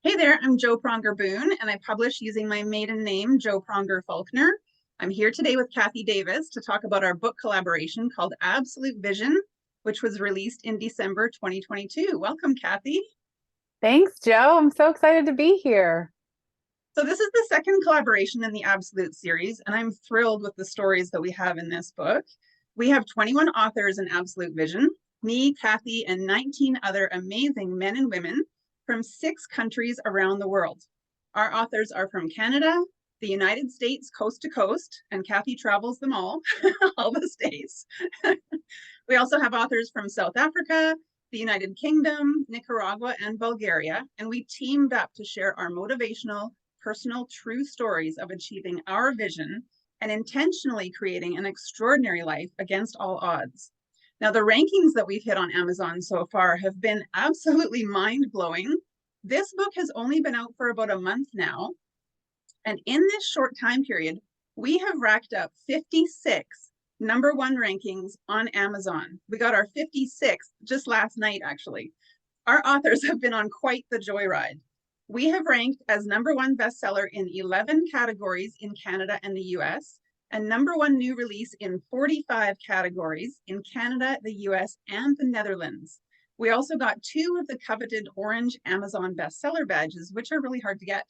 Hey there, I'm Jo Pronger Boone, and I publish using my maiden name, Jo Pronger Faulkner. I'm here today with Kathy Davis to talk about our book collaboration called Absolute Vision, which was released in December 2022. Welcome, Kathy. Thanks, Joe. I'm so excited to be here. So this is the second collaboration in the Absolute series, and I'm thrilled with the stories that we have in this book. We have 21 authors in Absolute Vision, me, Kathy, and 19 other amazing men and women from 6 countries around the world. Our authors are from Canada, the United States, coast to coast, and Kathy travels them all, all the states. We also have authors from South Africa, the United Kingdom, Nicaragua, and Bulgaria, and we teamed up to share our motivational, personal, true stories of achieving our vision and intentionally creating an extraordinary life against all odds. Now, the rankings that we've hit on Amazon so far have been absolutely mind-blowing. This book has only been out for about a month now, and in this short time period, we have racked up 56 #1 rankings on Amazon. We got our 56th just last night, actually. Our authors have been on quite the joyride. We have ranked as #1 bestseller in 11 categories in Canada and the US, and #1 new release in 45 categories in Canada, the US, and the Netherlands. We also got 2 of the coveted orange Amazon bestseller badges, which are really hard to get.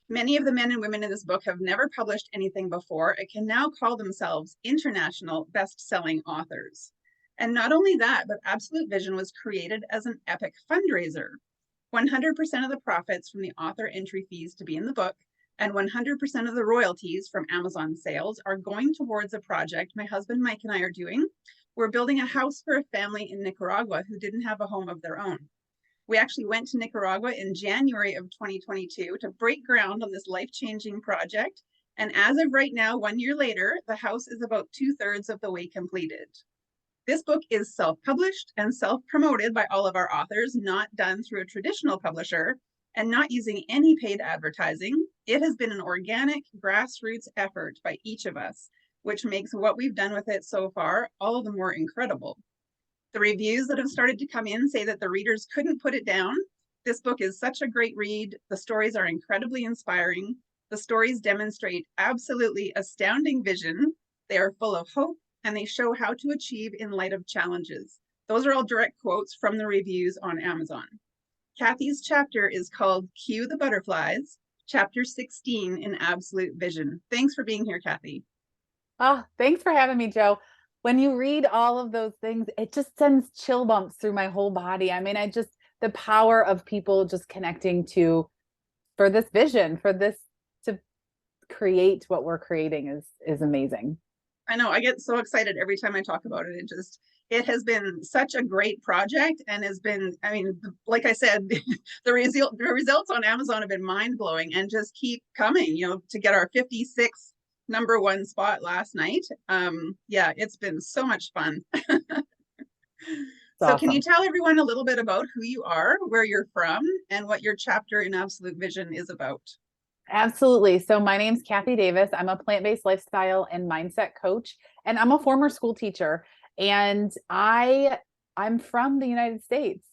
Many of the men and women in this book have never published anything before and can now call themselves international best-selling authors. And not only that, but Absolute Vision was created as an epic fundraiser. 100% of the profits from the author entry fees to be in the book and 100% of the royalties from Amazon sales are going towards a project my husband Mike and I are doing. We're building a house for a family in Nicaragua who didn't have a home of their own. We actually went to Nicaragua in January of 2022 to break ground on this life-changing project. And as of right now, 1 year later, the house is about 2/3 of the way completed. This book is self-published and self-promoted by all of our authors, not done through a traditional publisher and not using any paid advertising. It has been an organic grassroots effort by each of us, which makes what we've done with it so far all the more incredible. The reviews that have started to come in say that the readers couldn't put it down. This book is such a great read. The stories are incredibly inspiring. The stories demonstrate absolutely astounding vision. They are full of hope and they show how to achieve in light of challenges. Those are all direct quotes from the reviews on Amazon. Kathy's chapter is called Cue the Butterflies, chapter 16 in Absolute Vision. Thanks for being here, Kathy. Oh, thanks for having me, Joe. When you read all of those things, it just sends chill bumps through my whole body. I mean, the power of people just connecting for this vision, for this to create what we're creating is amazing. I know, I get so excited every time I talk about it. It has been such a great project and has been, I mean, like I said, the results on Amazon have been mind blowing and just keep coming, to get our 56th #1 spot last night. Yeah, it's been so much fun. It's So can you awesome. tell everyone a little bit about who you are, where you're from, and what your chapter in Absolute Vision is about? Absolutely. So my name's Kathy Davis. I'm a plant-based lifestyle and mindset coach, and I'm a former school teacher. And I'm from the United States.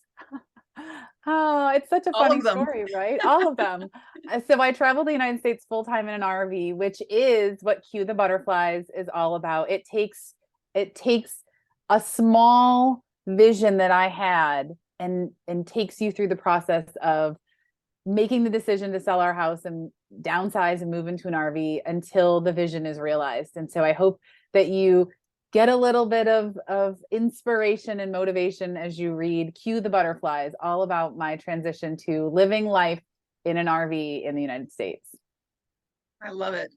Oh, it's such a All funny of them. story, right? All of them. So I travel the United States full time in an RV, which is what Cue the Butterflies is all about. It takes a small vision that I had and takes you through the process of making the decision to sell our house and downsize and move into an RV until the vision is realized. And so I hope that you get a little bit of inspiration and motivation as you read Cue the Butterflies, all about my transition to living life in an RV in the United States. I love it.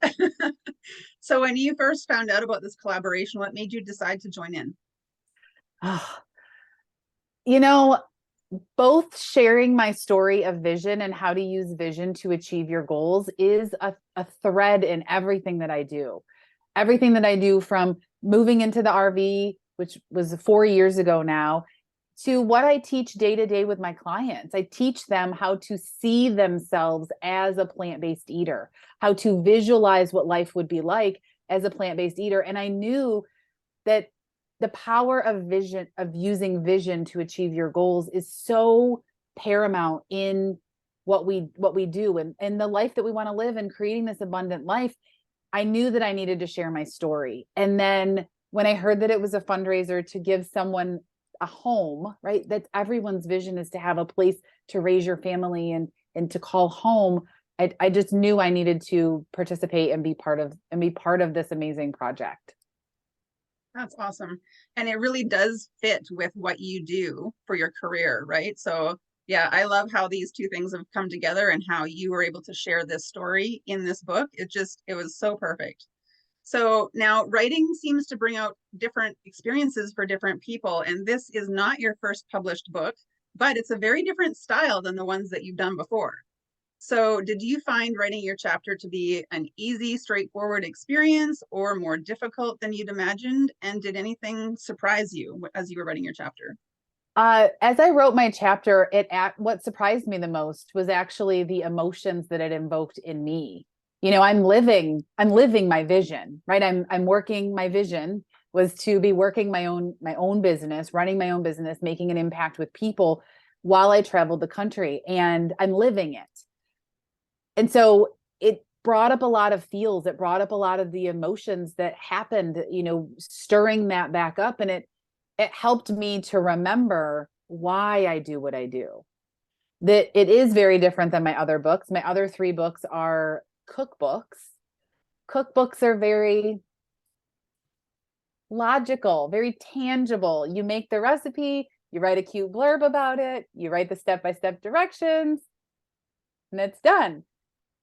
So when you first found out about this collaboration, what made you decide to join in? Oh, you know, both sharing my story of vision and how to use vision to achieve your goals is a thread in everything that I do. Everything that I do, from moving into the RV, which was 4 years ago now, to what I teach day to day with my clients. I teach them how to see themselves as a plant-based eater, how to visualize what life would be like as a plant-based eater. And I knew that the power of vision, of using vision to achieve your goals, is so paramount in what we do and the life that we want to live and creating this abundant life, I knew that I needed to share my story. And then when I heard that it was a fundraiser to give someone a home, right? That's everyone's vision, is to have a place to raise your family and to call home. I just knew I needed to participate and be part of this amazing project. That's awesome. And it really does fit with what you do for your career, right? So yeah, I love how these two things have come together and how you were able to share this story in this book. It was so perfect. So now writing seems to bring out different experiences for different people. And this is not your first published book, but it's a very different style than the ones that you've done before. So did you find writing your chapter to be an easy, straightforward experience or more difficult than you'd imagined? And did anything surprise you as you were writing your chapter? As I wrote my chapter, what surprised me the most was actually the emotions that it invoked in me. I'm living my vision, right? I'm working. My vision was to be working my own business, running my own business, making an impact with people while I traveled the country, and I'm living it. And so it brought up a lot of feels. It brought up a lot of the emotions that happened, stirring that back up. And it helped me to remember why I do what I do. That it is very different than my other books. My other 3 books are cookbooks. Cookbooks are very logical, very tangible. You make the recipe, you write a cute blurb about it, you write the step-by-step directions, and it's done.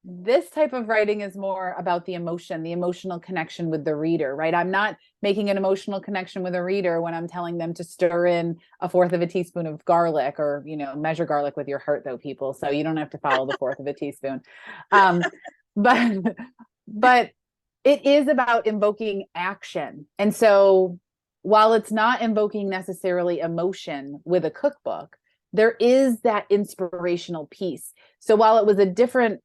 This type of writing is more about the emotional connection with the reader, right? I'm not making an emotional connection with a reader when I'm telling them to stir in 1/4 of a teaspoon of garlic, or, measure garlic with your heart though, people. So you don't have to follow the 1/4 of a teaspoon. But it is about invoking action. And so while it's not invoking necessarily emotion with a cookbook, there is that inspirational piece. So while it was a different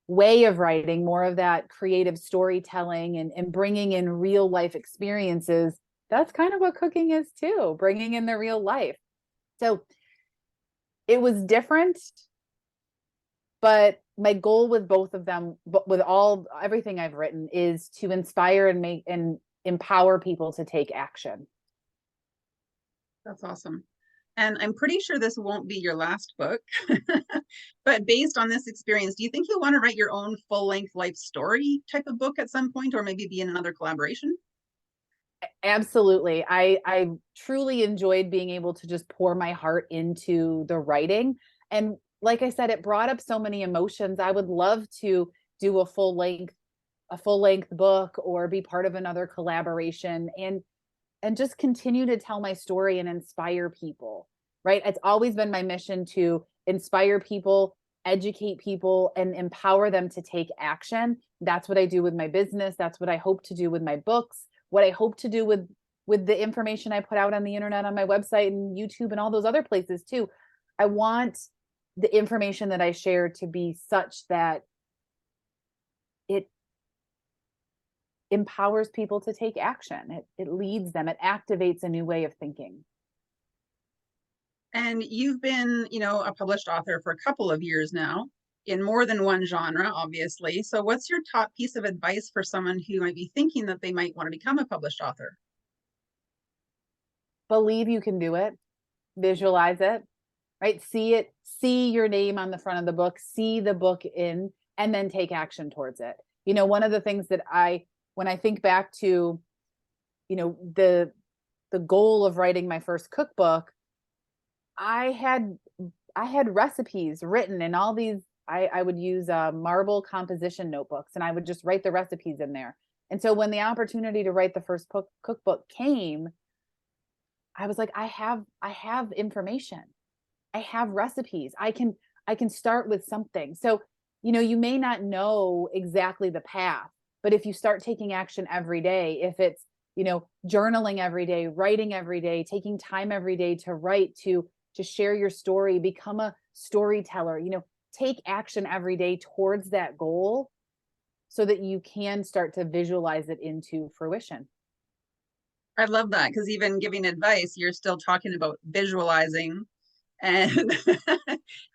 way of writing, more of that creative storytelling and bringing in real life experiences, that's kind of what cooking is too, bringing in the real life. So it was different, but my goal with both of them, but with everything I've written, is to inspire and make and empower people to take action. That's awesome. And I'm pretty sure this won't be your last book, but based on this experience, do you think you'll want to write your own full-length life story type of book at some point, or maybe be in another collaboration? Absolutely. I truly enjoyed being able to just pour my heart into the writing. And like I said, it brought up so many emotions. I would love to do a full length book, or be part of another collaboration, and just continue to tell my story and inspire people, right? It's always been my mission to inspire people, educate people, and empower them to take action. That's what I do with my business. That's what I hope to do with my books, what I hope to do with the information I put out on the internet, on my website and YouTube and all those other places too. I want the information that I share to be such that it empowers people to take action. It leads them, it activates a new way of thinking. And you've been, a published author for a couple of years now, in more than one genre, obviously. So what's your top piece of advice for someone who might be thinking that they might want to become a published author? Believe you can do it. Visualize it, right? See your name on the front of the book, see the book and then take action towards it. One of the things that when I think back to, the goal of writing my first cookbook, I had recipes written in all these. I would use marble composition notebooks, and I would just write the recipes in there. And so when the opportunity to write the first cookbook came, I was like, I have information. I have recipes. I can start with something. So, you may not know exactly the path, but if you start taking action every day, if it's, journaling every day, writing every day, taking time every day to write, to share your story, become a storyteller, take action every day towards that goal so that you can start to visualize it into fruition. I love that, because even giving advice, you're still talking about visualizing And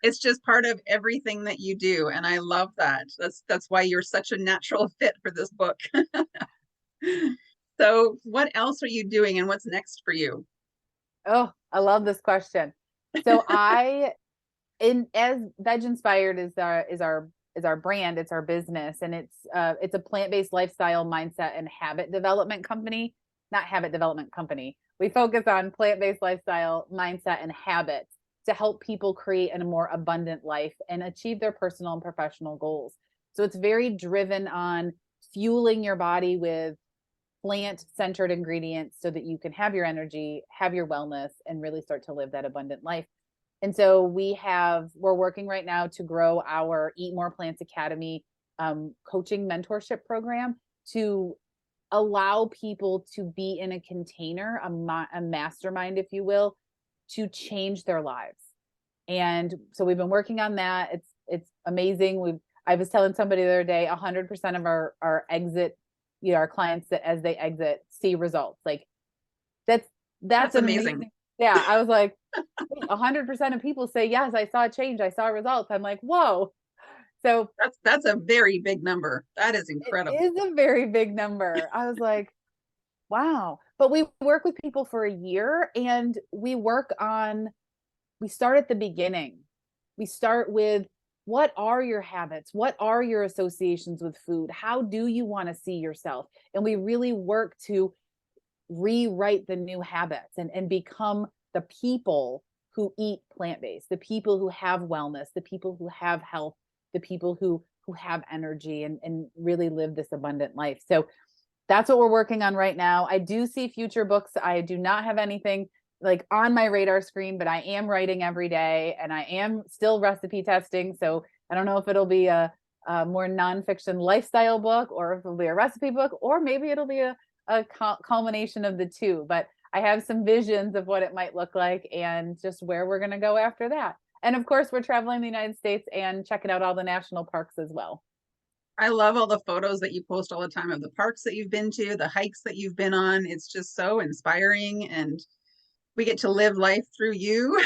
it's just part of everything that you do. And I love that. That's why you're such a natural fit for this book. So what else are you doing and what's next for you? Oh, I love this question. So as Veg Inspired is our brand, it's our business, and it's a plant-based lifestyle mindset and habit development company, not habit development company. We focus on plant-based lifestyle mindset and habits to help people create a more abundant life and achieve their personal and professional goals. So it's very driven on fueling your body with plant-centered ingredients so that you can have your energy, have your wellness, and really start to live that abundant life. And so we're working right now to grow our Eat More Plants Academy coaching mentorship program to allow people to be in a container, a mastermind, if you will, to change their lives. And so we've been working on that. It's amazing. I was telling somebody the other day, 100% of our exit, our clients that as they exit see results. Like that's an amazing. Yeah, I was like, 100% of people say, yes, I saw a change. I saw results. I'm like, whoa. So that's a very big number. That is incredible. It is a very big number. I was like, wow. But we work with people for a year and we start at the beginning. We start with, what are your habits? What are your associations with food? How do you want to see yourself? And we really work to rewrite the new habits and become the people who eat plant-based, the people who have wellness, the people who have health, the people who have energy and really live this abundant life. So that's what we're working on right now. I do see future books. I do not have anything like on my radar screen, but I am writing every day and I am still recipe testing. So I don't know if it'll be a more nonfiction lifestyle book or if it'll be a recipe book, or maybe it'll be a culmination of the two. But I have some visions of what it might look like and just where we're going to go after that. And of course, we're traveling the United States and checking out all the national parks as well. I love all the photos that you post all the time of the parks that you've been to, the hikes that you've been on. It's just so inspiring, and we get to live life through you.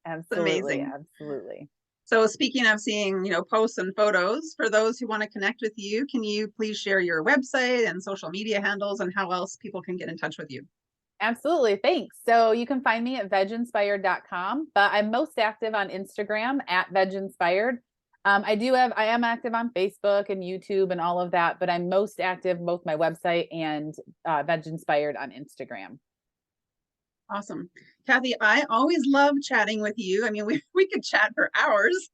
Absolutely, amazing. Absolutely. So speaking of seeing, posts and photos, for those who want to connect with you, can you please share your website and social media handles and how else people can get in touch with you? Absolutely. Thanks. So you can find me at veginspired.com, but I'm most active on Instagram at veginspired. I am active on Facebook and YouTube and all of that, but I'm most active both my website and veginspired on Instagram. Awesome. Kathy, I always love chatting with you. I mean, we could chat for hours.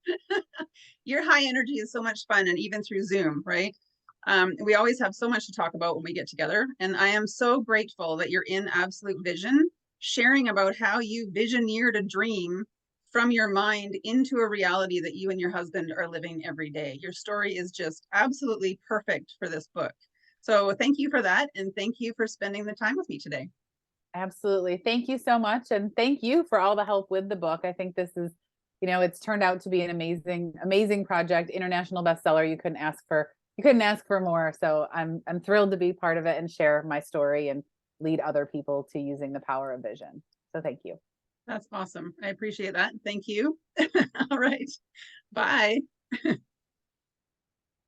Your high energy is so much fun, and even through Zoom, right? We always have so much to talk about when we get together. And I am so grateful that you're in Absolute Vision, sharing about how you visioneered a dream from your mind into a reality that you and your husband are living every day. Your story is just absolutely perfect for this book. So thank you for that. And thank you for spending the time with me today. Absolutely. Thank you so much. And thank you for all the help with the book. I think this is, it's turned out to be an amazing, amazing project, international bestseller. You couldn't ask for more. So I'm thrilled to be part of it and share my story and lead other people to using the power of vision. So thank you. That's awesome. I appreciate that. Thank you. All right. Bye.